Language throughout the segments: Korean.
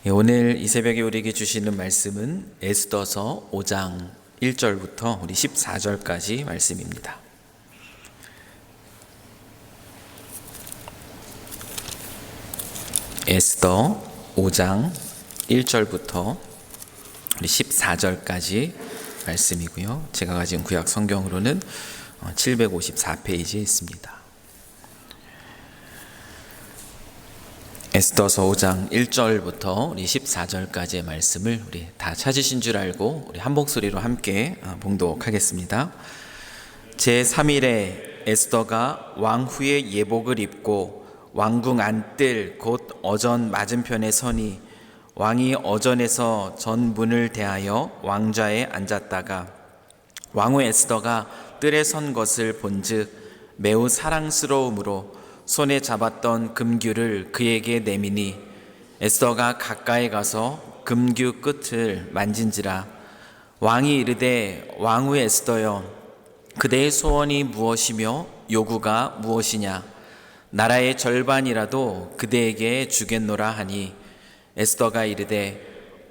오늘 이 새벽에 우리에게 주시는 말씀은 에스더서 5장 1절부터 우리 14절까지 말씀입니다. 에스더 5장 1절부터 우리 14절까지 말씀이고요. 제가 가진 구약 성경으로는 754페이지에 있습니다. 에스더서 5장 1절부터 우리 14절까지의 말씀을 우리 다 찾으신 줄 알고 우리 한 목소리로 함께 봉독하겠습니다. 제3일에 에스더가 왕후의 예복을 입고 왕궁 안뜰 곧 어전 맞은편에 서니 왕이 어전에서 전문을 대하여 왕좌에 앉았다가 왕후 에스더가 뜰에 선 것을 본즉 매우 사랑스러움으로 손에 잡았던 금규를 그에게 내미니 에스더가 가까이 가서 금규 끝을 만진지라. 왕이 이르되 왕후 에스더여, 그대의 소원이 무엇이며 요구가 무엇이냐? 나라의 절반이라도 그대에게 주겠노라 하니 에스더가 이르되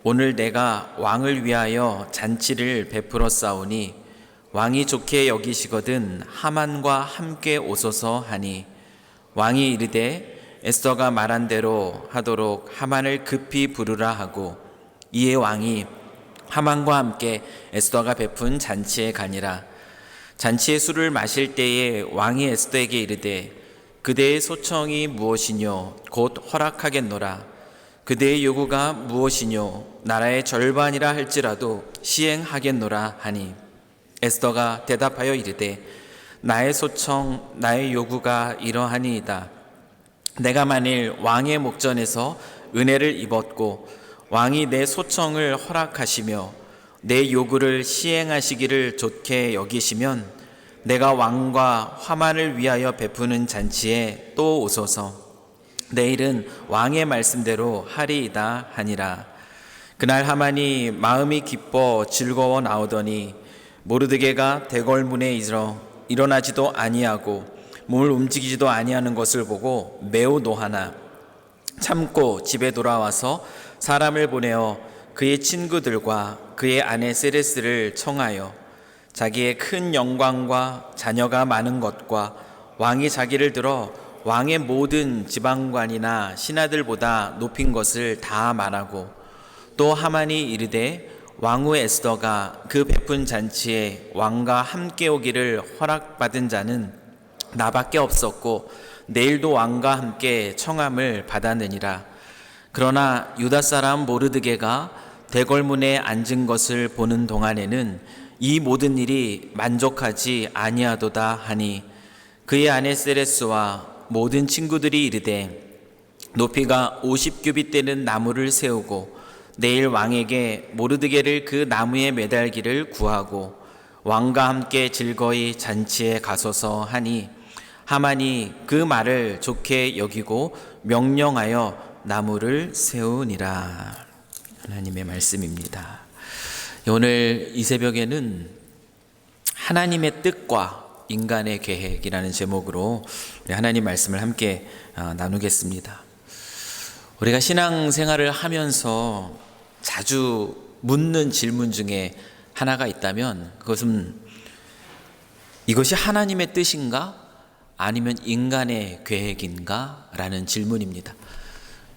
오늘 내가 왕을 위하여 잔치를 베풀어 싸우니 왕이 좋게 여기시거든 하만과 함께 오소서 하니 왕이 이르되 에스더가 말한 대로 하도록 하만을 급히 부르라 하고 이에 왕이 하만과 함께 에스더가 베푼 잔치에 가니라. 잔치의 술을 마실 때에 왕이 에스더에게 이르되 그대의 소청이 무엇이뇨? 곧 허락하겠노라. 그대의 요구가 무엇이뇨? 나라의 절반이라 할지라도 시행하겠노라 하니 에스더가 대답하여 이르되 나의 소청, 나의 요구가 이러하니이다. 내가 만일 왕의 목전에서 은혜를 입었고 왕이 내 소청을 허락하시며 내 요구를 시행하시기를 좋게 여기시면 내가 왕과 하만을 위하여 베푸는 잔치에 또 오소서. 내일은 왕의 말씀대로 하리이다 하니라. 그날 하만이 마음이 기뻐 즐거워 나오더니 모르드게가 대궐문에 일어나지도 아니하고 몸을 움직이지도 아니하는 것을 보고 매우 노하나 참고 집에 돌아와서 사람을 보내어 그의 친구들과 그의 아내 세레스를 청하여 자기의 큰 영광과 자녀가 많은 것과 왕이 자기를 들어 왕의 모든 지방관이나 신하들보다 높인 것을 다 말하고 또 하만이 이르되 왕후 에스더가 그 베푼 잔치에 왕과 함께 오기를 허락받은 자는 나밖에 없었고 내일도 왕과 함께 청함을 받았느니라. 그러나 유다 사람 모르드게가 대궐문에 앉은 것을 보는 동안에는 이 모든 일이 만족하지 아니하도다 하니 그의 아내 세레스와 모든 친구들이 이르되 높이가 50규빗 되는 나무를 세우고 내일 왕에게 모르드게를 그 나무에 매달기를 구하고 왕과 함께 즐거이 잔치에 가소서 하니 하만이 그 말을 좋게 여기고 명령하여 나무를 세우니라. 하나님의 말씀입니다. 오늘 이 새벽에는 하나님의 뜻과 인간의 계획이라는 제목으로 하나님 말씀을 함께 나누겠습니다. 우리가 신앙생활을 하면서 자주 묻는 질문 중에 하나가 있다면 그것은 이것이 하나님의 뜻인가? 아니면 인간의 계획인가? 라는 질문입니다.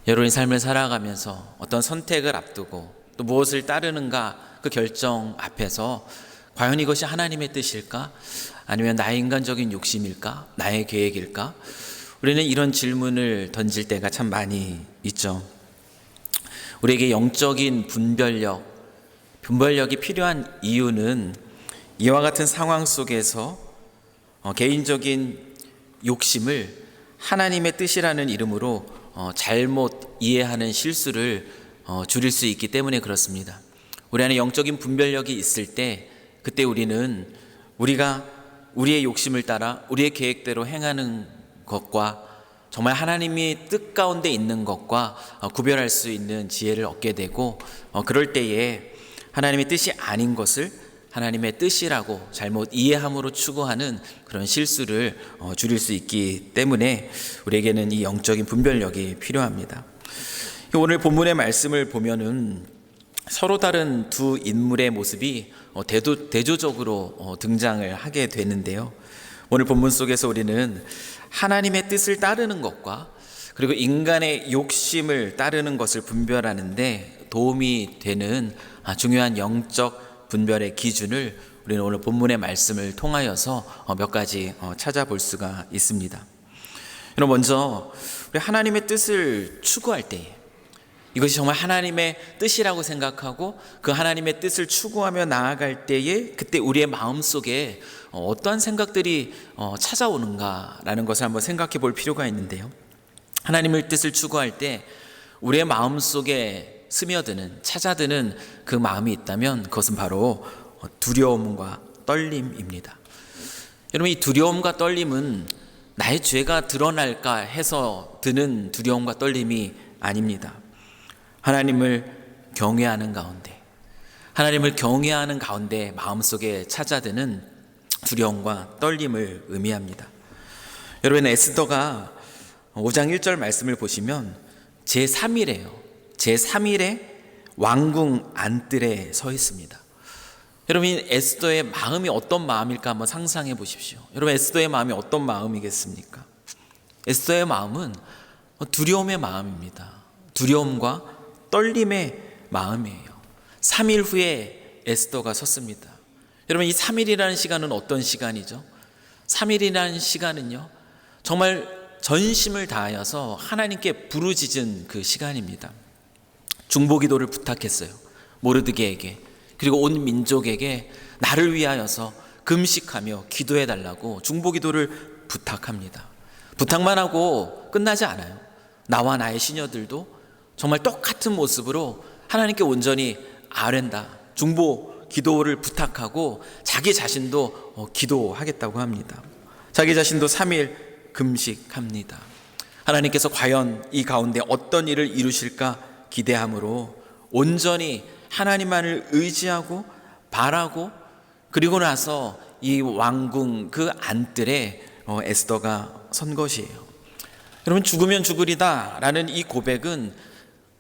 여러분이 삶을 살아가면서 어떤 선택을 앞두고 또 무엇을 따르는가 그 결정 앞에서 과연 이것이 하나님의 뜻일까? 아니면 나의 인간적인 욕심일까? 나의 계획일까? 우리는 이런 질문을 던질 때가 참 많이 있죠. 우리에게 영적인 분별력이 필요한 이유는 이와 같은 상황 속에서 개인적인 욕심을 하나님의 뜻이라는 이름으로 잘못 이해하는 실수를 줄일 수 있기 때문에 그렇습니다. 우리 안에 영적인 분별력이 있을 때 그때 우리는 우리가 우리의 욕심을 따라 우리의 계획대로 행하는 것과 정말 하나님이 뜻 가운데 있는 것과 구별할 수 있는 지혜를 얻게 되고 그럴 때에 하나님의 뜻이 아닌 것을 하나님의 뜻이라고 잘못 이해함으로 추구하는 그런 실수를 줄일 수 있기 때문에 우리에게는 이 영적인 분별력이 필요합니다. 오늘 본문의 말씀을 보면은 서로 다른 두 인물의 모습이 대조적으로 등장을 하게 되는데요. 오늘 본문 속에서 우리는 하나님의 뜻을 따르는 것과 그리고 인간의 욕심을 따르는 것을 분별하는데 도움이 되는 중요한 영적 분별의 기준을 우리는 오늘 본문의 말씀을 통하여서 몇 가지 찾아볼 수가 있습니다. 여러분, 먼저 우리 하나님의 뜻을 추구할 때에 이것이 정말 하나님의 뜻이라고 생각하고 그 하나님의 뜻을 추구하며 나아갈 때에 그때 우리의 마음속에 어떠한 생각들이 찾아오는가라는 것을 한번 생각해 볼 필요가 있는데요. 하나님의 뜻을 추구할 때 우리의 마음속에 스며드는, 찾아드는 그 마음이 있다면 그것은 바로 두려움과 떨림입니다. 여러분, 이 두려움과 떨림은 나의 죄가 드러날까 해서 드는 두려움과 떨림이 아닙니다. 하나님을 경외하는 가운데, 하나님을 경외하는 가운데 마음속에 찾아드는 두려움과 떨림을 의미합니다. 여러분, 에스더가 5장 1절 말씀을 보시면 제3일에요. 제3일에 왕궁 안뜰에 서 있습니다. 여러분, 에스더의 마음이 어떤 마음일까 한번 상상해 보십시오. 여러분, 에스더의 마음이 어떤 마음이겠습니까? 에스더의 마음은 두려움의 마음입니다. 두려움과 떨림의 마음이에요. 3일 후에 에스더가 섰습니다. 여러분, 이 3일이라는 시간은 어떤 시간이죠? 3일이라는 시간은요, 정말 전심을 다하여서 하나님께 부르짖은 그 시간입니다. 중보기도를 부탁했어요. 모르드게에게, 그리고 온 민족에게 나를 위하여서 금식하며 기도해달라고 중보기도를 부탁합니다. 부탁만 하고 끝나지 않아요. 나와 나의 시녀들도 정말 똑같은 모습으로 하나님께 온전히 아뢰다 중보 기도를 부탁하고 자기 자신도 기도하겠다고 합니다. 자기 자신도 3일 금식합니다. 하나님께서 과연 이 가운데 어떤 일을 이루실까 기대함으로 온전히 하나님만을 의지하고 바라고, 그리고 나서 이 왕궁 그 안뜰에 에스더가 선 것이에요. 여러분, 죽으면 죽으리다 라는 이 고백은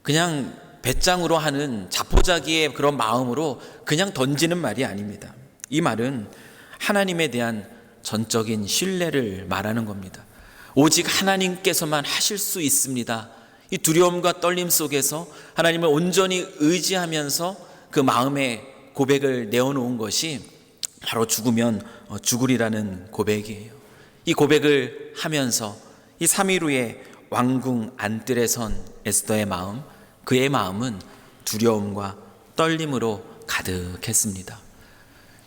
그냥 배짱으로 하는 자포자기의 그런 마음으로 그냥 던지는 말이 아닙니다. 이 말은 하나님에 대한 전적인 신뢰를 말하는 겁니다. 오직 하나님께서만 하실 수 있습니다. 이 두려움과 떨림 속에서 하나님을 온전히 의지하면서 그 마음의 고백을 내어놓은 것이 바로 죽으면 죽으리라는 고백이에요. 이 고백을 하면서 이 3일 후에 왕궁 안뜰에 선 에스더의 마음, 그의 마음은 두려움과 떨림으로 가득했습니다.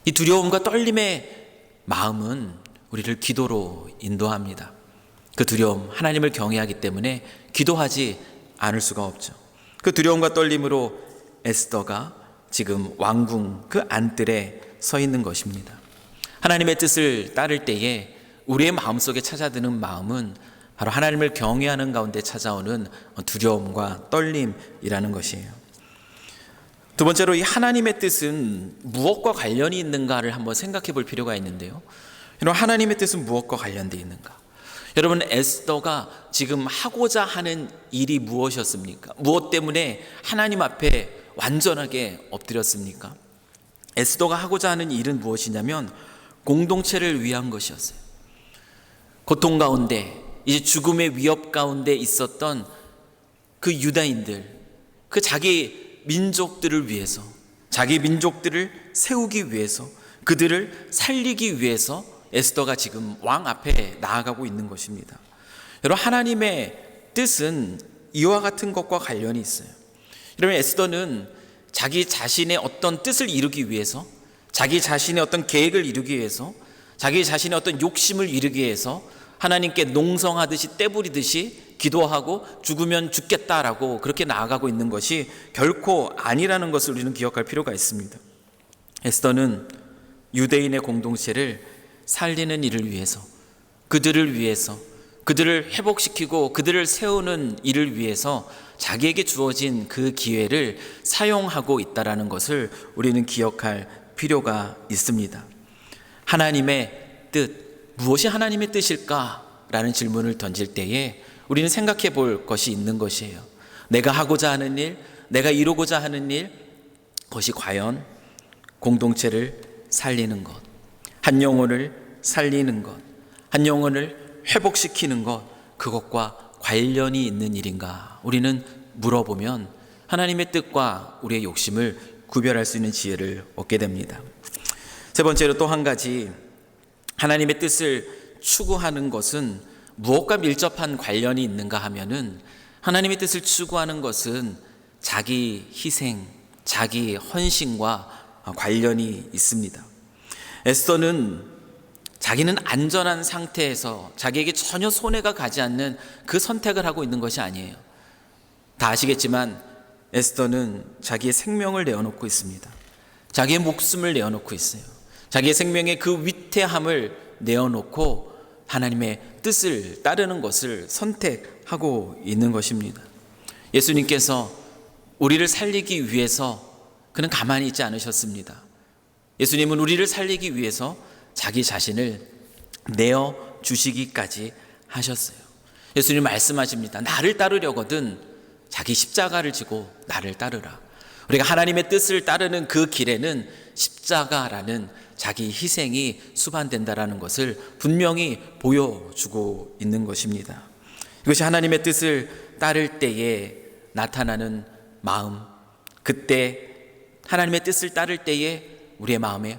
이 두려움과 떨림의 마음은 우리를 기도로 인도합니다. 그 두려움, 하나님을 경외하기 때문에 기도하지 않을 수가 없죠. 그 두려움과 떨림으로 에스더가 지금 왕궁 그 안뜰에 서 있는 것입니다. 하나님의 뜻을 따를 때에 우리의 마음속에 찾아드는 마음은 바로 하나님을 경외하는 가운데 찾아오는 두려움과 떨림이라는 것이에요. 두 번째로 이 하나님의 뜻은 무엇과 관련이 있는가를 한번 생각해 볼 필요가 있는데요. 여러분, 하나님의 뜻은 무엇과 관련되어 있는가? 여러분, 에스더가 지금 하고자 하는 일이 무엇이었습니까? 무엇 때문에 하나님 앞에 완전하게 엎드렸습니까? 에스더가 하고자 하는 일은 무엇이냐면 공동체를 위한 것이었어요. 고통 가운데, 이제 죽음의 위협 가운데 있었던 그 유다인들, 그 자기 민족들을 위해서, 자기 민족들을 세우기 위해서, 그들을 살리기 위해서 에스더가 지금 왕 앞에 나아가고 있는 것입니다. 여러분, 하나님의 뜻은 이와 같은 것과 관련이 있어요. 여러분, 에스더는 자기 자신의 어떤 뜻을 이루기 위해서, 자기 자신의 어떤 계획을 이루기 위해서, 자기 자신의 어떤 욕심을 이루기 위해서 하나님께 농성하듯이 떼부리듯이 기도하고 죽으면 죽겠다라고 그렇게 나아가고 있는 것이 결코 아니라는 것을 우리는 기억할 필요가 있습니다. 에스더는 유대인의 공동체를 살리는 일을 위해서, 그들을 위해서, 그들을 회복시키고 그들을 세우는 일을 위해서 자기에게 주어진 그 기회를 사용하고 있다는 것을 우리는 기억할 필요가 있습니다. 하나님의 뜻, 무엇이 하나님의 뜻일까? 라는 질문을 던질 때에 우리는 생각해 볼 것이 있는 것이에요. 내가 하고자 하는 일, 내가 이루고자 하는 일, 그것이 과연 공동체를 살리는 것, 한 영혼을 살리는 것, 한 영혼을 회복시키는 것, 그것과 관련이 있는 일인가? 우리는 물어보면 하나님의 뜻과 우리의 욕심을 구별할 수 있는 지혜를 얻게 됩니다. 세 번째로 또 한 가지, 하나님의 뜻을 추구하는 것은 무엇과 밀접한 관련이 있는가 하면은, 하나님의 뜻을 추구하는 것은 자기 희생, 자기 헌신과 관련이 있습니다. 에스더는 자기는 안전한 상태에서 자기에게 전혀 손해가 가지 않는 그 선택을 하고 있는 것이 아니에요. 다 아시겠지만 에스더는 자기의 생명을 내어놓고 있습니다. 자기의 목숨을 내어놓고 있어요. 자기의 생명의 그 위태함을 내어놓고 하나님의 뜻을 따르는 것을 선택하고 있는 것입니다. 예수님께서 우리를 살리기 위해서 그는 가만히 있지 않으셨습니다. 예수님은 우리를 살리기 위해서 자기 자신을 내어주시기까지 하셨어요. 예수님 말씀하십니다. 나를 따르려거든 자기 십자가를 지고 나를 따르라. 우리가 하나님의 뜻을 따르는 그 길에는 십자가라는 자기 희생이 수반된다라는 것을 분명히 보여주고 있는 것입니다. 이것이 하나님의 뜻을 따를 때에 나타나는 마음, 그때 하나님의 뜻을 따를 때에 우리의 마음의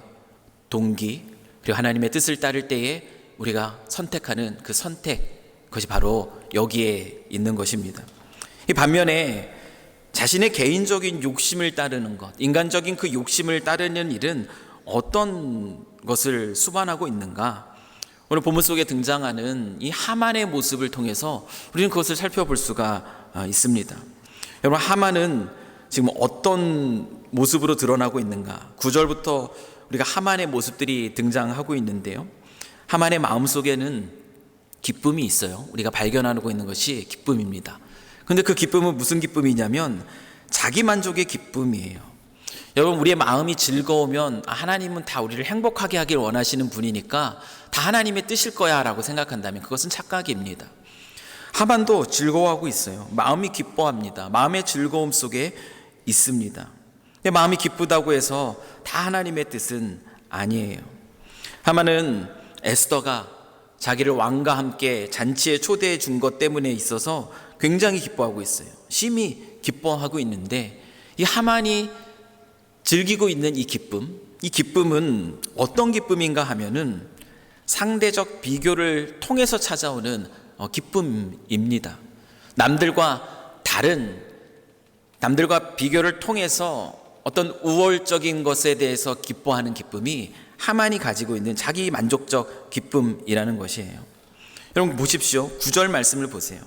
동기, 그리고 하나님의 뜻을 따를 때에 우리가 선택하는 그 선택, 그것이 바로 여기에 있는 것입니다. 이 반면에 자신의 개인적인 욕심을 따르는 것, 인간적인 그 욕심을 따르는 일은 어떤 것을 수반하고 있는가? 오늘 본문 속에 등장하는 이 하만의 모습을 통해서 우리는 그것을 살펴볼 수가 있습니다. 여러분, 하만은 지금 어떤 모습으로 드러나고 있는가? 9절부터 우리가 하만의 모습들이 등장하고 있는데요, 하만의 마음속에는 기쁨이 있어요. 우리가 발견하고 있는 것이 기쁨입니다. 근데 그 기쁨은 무슨 기쁨이냐면 자기 만족의 기쁨이에요. 여러분, 우리의 마음이 즐거우면 하나님은 다 우리를 행복하게 하길 원하시는 분이니까 다 하나님의 뜻일 거야 라고 생각한다면 그것은 착각입니다. 하만도 즐거워하고 있어요. 마음이 기뻐합니다. 마음의 즐거움 속에 있습니다. 근데 마음이 기쁘다고 해서 다 하나님의 뜻은 아니에요. 하만은 에스더가 자기를 왕과 함께 잔치에 초대해 준 것 때문에 있어서 굉장히 기뻐하고 있어요. 심히 기뻐하고 있는데, 이 하만이 즐기고 있는 이 기쁨은 어떤 기쁨인가 하면은 상대적 비교를 통해서 찾아오는 기쁨입니다. 남들과 비교를 통해서 어떤 우월적인 것에 대해서 기뻐하는 기쁨이 하만이 가지고 있는 자기 만족적 기쁨이라는 것이에요. 여러분 보십시오. 9절 말씀을 보세요.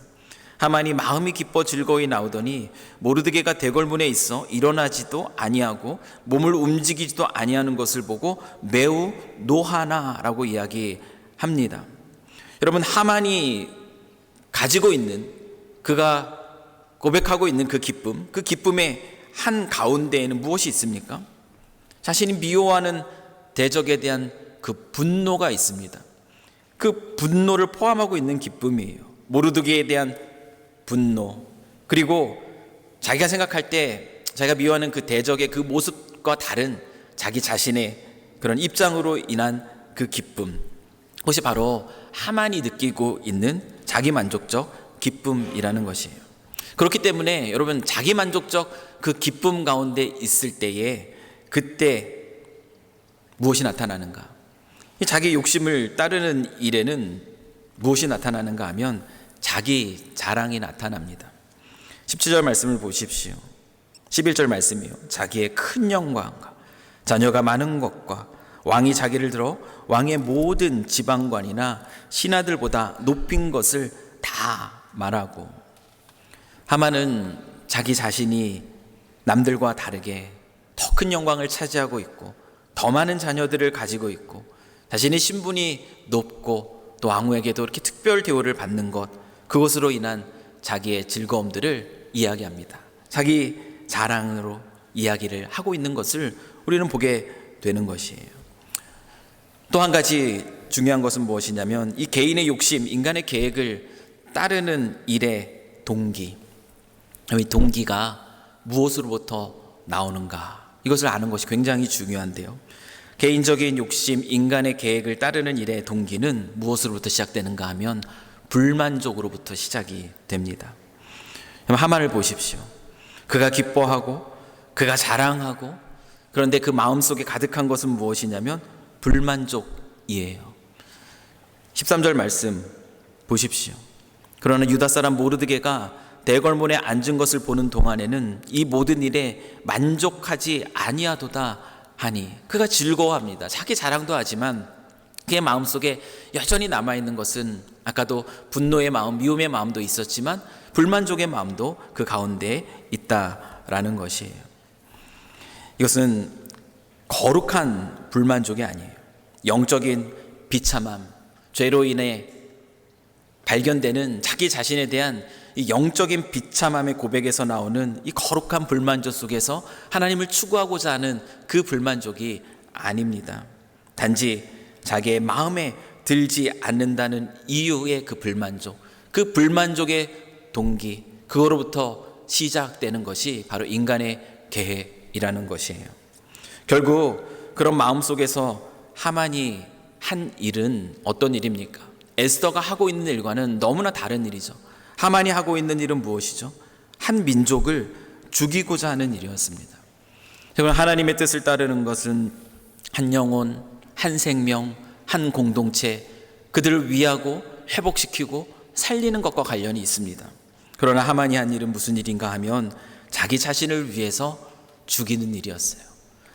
하만이 마음이 기뻐 즐거이 나오더니 모르드게가 대궐문에 있어 일어나지도 아니하고 몸을 움직이지도 아니하는 것을 보고 매우 노하나라고 이야기합니다. 여러분, 하만이 가지고 있는, 그가 고백하고 있는 그 기쁨, 그 기쁨의 한 가운데에는 무엇이 있습니까? 자신이 미워하는 대적에 대한 그 분노가 있습니다. 그 분노를 포함하고 있는 기쁨이에요. 모르드게에 대한 분노, 그리고 자기가 생각할 때 자기가 미워하는 그 대적의 그 모습과 다른 자기 자신의 그런 입장으로 인한 그 기쁨, 그것이 바로 하만이 느끼고 있는 자기 만족적 기쁨이라는 것이에요. 그렇기 때문에 여러분, 자기 만족적 그 기쁨 가운데 있을 때에 그때 무엇이 나타나는가? 자기 욕심을 따르는 일에는 무엇이 나타나는가 하면 자기 자랑이 나타납니다. 17절 말씀을 보십시오. 11절 말씀이요. 자기의 큰 영광과 자녀가 많은 것과 왕이 자기를 들어 왕의 모든 지방관이나 신하들보다 높인 것을 다 말하고, 하만은 자기 자신이 남들과 다르게 더 큰 영광을 차지하고 있고 더 많은 자녀들을 가지고 있고 자신의 신분이 높고 또 왕후에게도 이렇게 특별 대우를 받는 것, 그것으로 인한 자기의 즐거움들을 이야기합니다. 자기 자랑으로 이야기를 하고 있는 것을 우리는 보게 되는 것이에요. 또 한 가지 중요한 것은 무엇이냐면 이 개인의 욕심, 인간의 계획을 따르는 일의 동기, 이 동기가 무엇으로부터 나오는가, 이것을 아는 것이 굉장히 중요한데요. 개인적인 욕심, 인간의 계획을 따르는 일의 동기는 무엇으로부터 시작되는가 하면 불만족으로부터 시작이 됩니다. 하만을 보십시오. 그가 기뻐하고 그가 자랑하고, 그런데 그 마음속에 가득한 것은 무엇이냐면 불만족이에요. 13절 말씀 보십시오. 그러나 유다 사람 모르드게가 대궐문에 앉은 것을 보는 동안에는 이 모든 일에 만족하지 아니하도다 하니, 그가 즐거워합니다. 자기 자랑도 하지만 그의 마음속에 여전히 남아있는 것은 아까도 분노의 마음, 미움의 마음도 있었지만 불만족의 마음도 그 가운데 있다라는 것이에요. 이것은 거룩한 불만족이 아니에요. 영적인 비참함, 죄로 인해 발견되는 자기 자신에 대한 이 영적인 비참함의 고백에서 나오는 이 거룩한 불만족 속에서 하나님을 추구하고자 하는 그 불만족이 아닙니다. 단지 자기의 마음에 들지 않는다는 이유의 그 불만족, 그 불만족의 동기, 그거로부터 시작되는 것이 바로 인간의 계획이라는 것이에요. 결국 그런 마음 속에서 하만이 한 일은 어떤 일입니까? 에스더가 하고 있는 일과는 너무나 다른 일이죠. 하만이 하고 있는 일은 무엇이죠? 한 민족을 죽이고자 하는 일이었습니다. 하나님의 뜻을 따르는 것은 한 영혼, 한 생명, 한 공동체, 그들을 위하고 회복시키고 살리는 것과 관련이 있습니다. 그러나 하만이 한 일은 무슨 일인가 하면 자기 자신을 위해서 죽이는 일이었어요.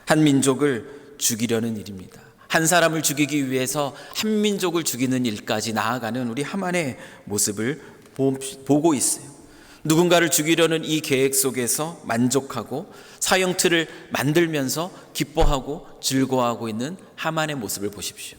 한 민족을 죽이려는 일입니다. 한 사람을 죽이기 위해서 한 민족을 죽이는 일까지 나아가는 우리 하만의 모습을 보고 있어요. 누군가를 죽이려는 이 계획 속에서 만족하고 사형틀을 만들면서 기뻐하고 즐거워하고 있는 하만의 모습을 보십시오.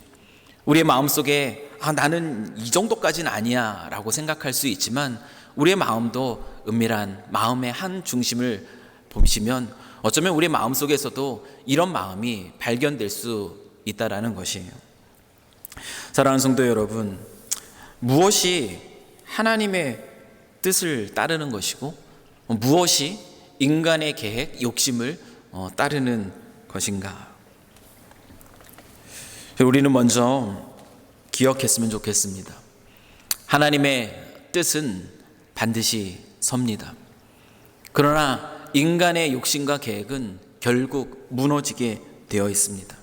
우리의 마음속에 나는 이 정도까지는 아니야 라고 생각할 수 있지만, 우리의 마음도 은밀한 마음의 한 중심을 보시면 어쩌면 우리의 마음속에서도 이런 마음이 발견될 수 있다라는 것이에요. 사랑하는 성도 여러분, 무엇이 하나님의 뜻을 따르는 것이고 무엇이 인간의 계획, 욕심을 따르는 것인가? 우리는 먼저 기억했으면 좋겠습니다. 하나님의 뜻은 반드시 섭니다. 그러나 인간의 욕심과 계획은 결국 무너지게 되어 있습니다.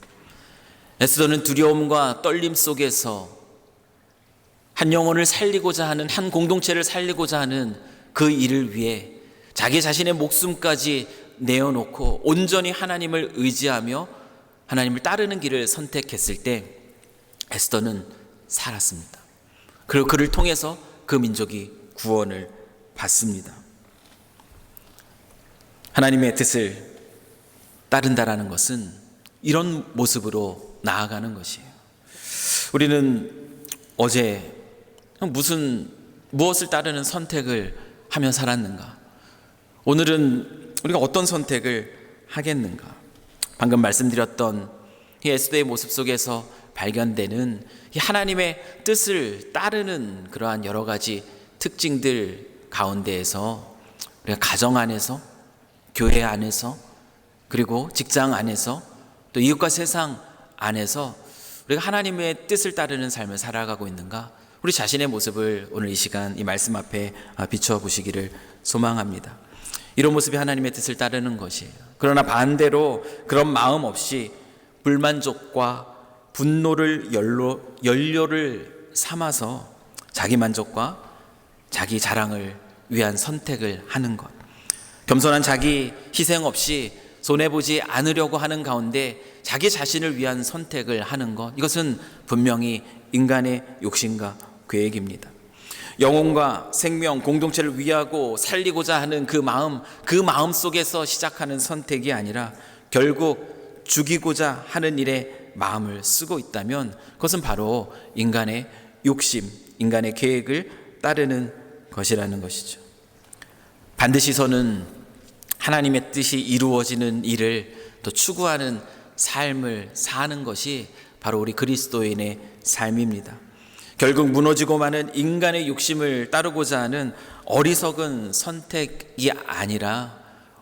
에스더는 두려움과 떨림 속에서 한 영혼을 살리고자 하는, 한 공동체를 살리고자 하는 그 일을 위해 자기 자신의 목숨까지 내어놓고 온전히 하나님을 의지하며 하나님을 따르는 길을 선택했을 때 에스더는 살았습니다. 그리고 그를 통해서 그 민족이 구원을 받습니다. 하나님의 뜻을 따른다라는 것은 이런 모습으로 나아가는 것이에요. 우리는 어제 무엇을 따르는 선택을 하며 살았는가? 오늘은 우리가 어떤 선택을 하겠는가? 방금 말씀드렸던 이 에스더의 모습 속에서 발견되는 이 하나님의 뜻을 따르는 그러한 여러 가지 특징들 가운데에서 우리가 가정 안에서, 교회 안에서, 그리고 직장 안에서, 또 이웃과 세상 안에서 우리가 하나님의 뜻을 따르는 삶을 살아가고 있는가? 우리 자신의 모습을 오늘 이 시간 이 말씀 앞에 비춰보시기를 소망합니다. 이런 모습이 하나님의 뜻을 따르는 것이에요. 그러나 반대로 그런 마음 없이 불만족과 분노를 연료를 삼아서 자기 만족과 자기 자랑을 위한 선택을 하는 것, 겸손한 자기 희생 없이 손해보지 않으려고 하는 가운데 자기 자신을 위한 선택을 하는 것, 이것은 분명히 인간의 욕심과 계획입니다. 영혼과 생명, 공동체를 위하고 살리고자 하는 그 마음 속에서 시작하는 선택이 아니라 결국 죽이고자 하는 일에 마음을 쓰고 있다면 그것은 바로 인간의 욕심, 인간의 계획을 따르는 것이라는 것이죠. 반드시 저는 하나님의 뜻이 이루어지는 일을 또 추구하는 삶을 사는 것이 바로 우리 그리스도인의 삶입니다. 결국 무너지고 마는 인간의 욕심을 따르고자 하는 어리석은 선택이 아니라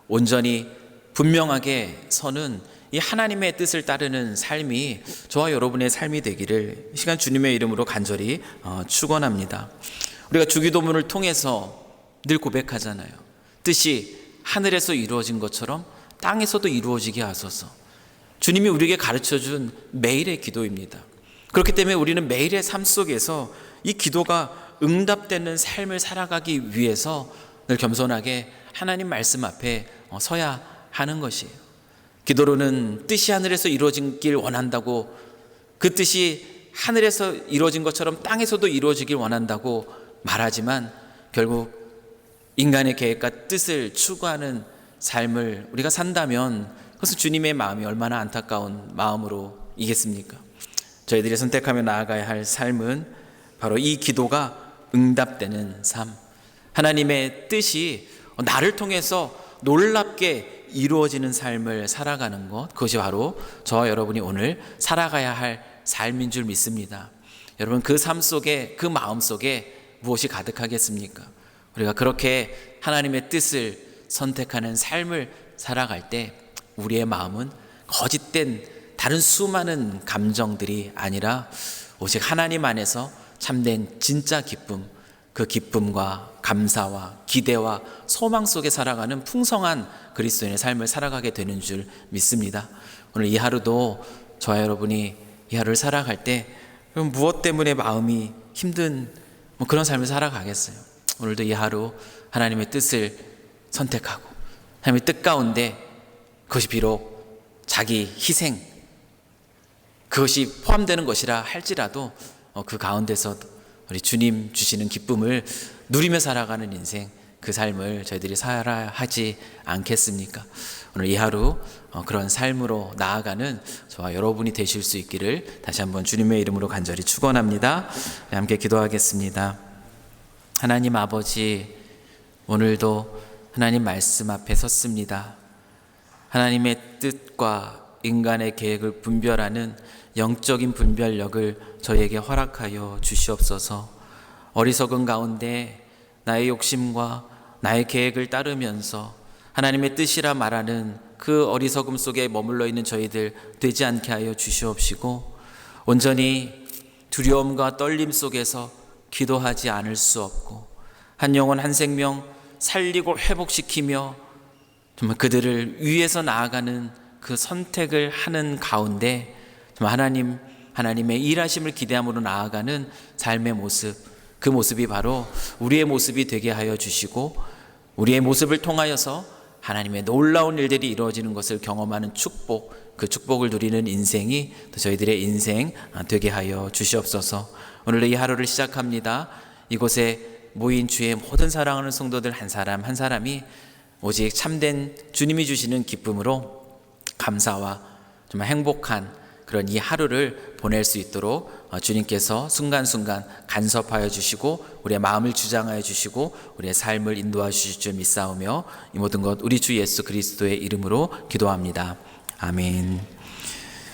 온전히 분명하게 서는 이 하나님의 뜻을 따르는 삶이 저와 여러분의 삶이 되기를 이 시간 주님의 이름으로 간절히 축원합니다. 우리가 주기도문을 통해서 늘 고백하잖아요. 뜻이 하늘에서 이루어진 것처럼 땅에서도 이루어지게 하소서. 주님이 우리에게 가르쳐준 매일의 기도입니다. 그렇기 때문에 우리는 매일의 삶 속에서 이 기도가 응답되는 삶을 살아가기 위해서 늘 겸손하게 하나님 말씀 앞에 서야 하는 것이에요. 기도로는 뜻이 하늘에서 이루어지길 원한다고, 그 뜻이 하늘에서 이루어진 것처럼 땅에서도 이루어지길 원한다고 말하지만 결국 인간의 계획과 뜻을 추구하는 삶을 우리가 산다면 그것은 주님의 마음이 얼마나 안타까운 마음으로 이겠습니까? 저희들이 선택하며 나아가야 할 삶은 바로 이 기도가 응답되는 삶, 하나님의 뜻이 나를 통해서 놀랍게 이루어지는 삶을 살아가는 것, 그것이 바로 저와 여러분이 오늘 살아가야 할 삶인 줄 믿습니다. 여러분, 그 삶 속에, 그 마음 속에 무엇이 가득하겠습니까? 우리가 그렇게 하나님의 뜻을 선택하는 삶을 살아갈 때 우리의 마음은 거짓된 다른 수많은 감정들이 아니라 오직 하나님 안에서 참된 진짜 기쁨, 그 기쁨과 감사와 기대와 소망 속에 살아가는 풍성한 그리스도인의 삶을 살아가게 되는 줄 믿습니다. 오늘 이 하루도 저와 여러분이 이 하루를 살아갈 때 무엇 때문에 마음이 힘든 그런 삶을 살아가겠어요? 오늘도 이 하루 하나님의 뜻을 선택하고 하나님의 뜻 가운데 그것이 비록 자기 희생, 그것이 포함되는 것이라 할지라도 그 가운데서 우리 주님 주시는 기쁨을 누리며 살아가는 인생, 그 삶을 저희들이 살아야 하지 않겠습니까? 오늘 이 하루 그런 삶으로 나아가는 저와 여러분이 되실 수 있기를 다시 한번 주님의 이름으로 간절히 축원합니다. 함께 기도하겠습니다. 하나님 아버지, 오늘도 하나님 말씀 앞에 섰습니다. 하나님의 뜻과 인간의 계획을 분별하는 영적인 분별력을 저에게 허락하여 주시옵소서. 어리석은 가운데 나의 욕심과 나의 계획을 따르면서 하나님의 뜻이라 말하는 그 어리석음 속에 머물러 있는 저희들 되지 않게 하여 주시옵시고, 온전히 두려움과 떨림 속에서 기도하지 않을 수 없고 한 영혼 한 생명 살리고 회복시키며 정말 그들을 위해서 나아가는 그 선택을 하는 가운데 하나님의 일하심을 기대함으로 나아가는 삶의 모습, 그 모습이 바로 우리의 모습이 되게 하여 주시고 우리의 모습을 통하여서 하나님의 놀라운 일들이 이루어지는 것을 경험하는 축복, 그 축복을 누리는 인생이 저희들의 인생 되게 하여 주시옵소서. 오늘 이 하루를 시작합니다. 이곳에 모인 주의 모든 사랑하는 성도들 한 사람 한 사람이 오직 참된 주님이 주시는 기쁨으로 감사와 정말 행복한 그런 이 하루를 보낼 수 있도록 주님께서 순간순간 간섭하여 주시고 우리의 마음을 주장하여 주시고 우리의 삶을 인도하여 주실 줄 믿사오며 이 모든 것 우리 주 예수 그리스도의 이름으로 기도합니다. 아멘.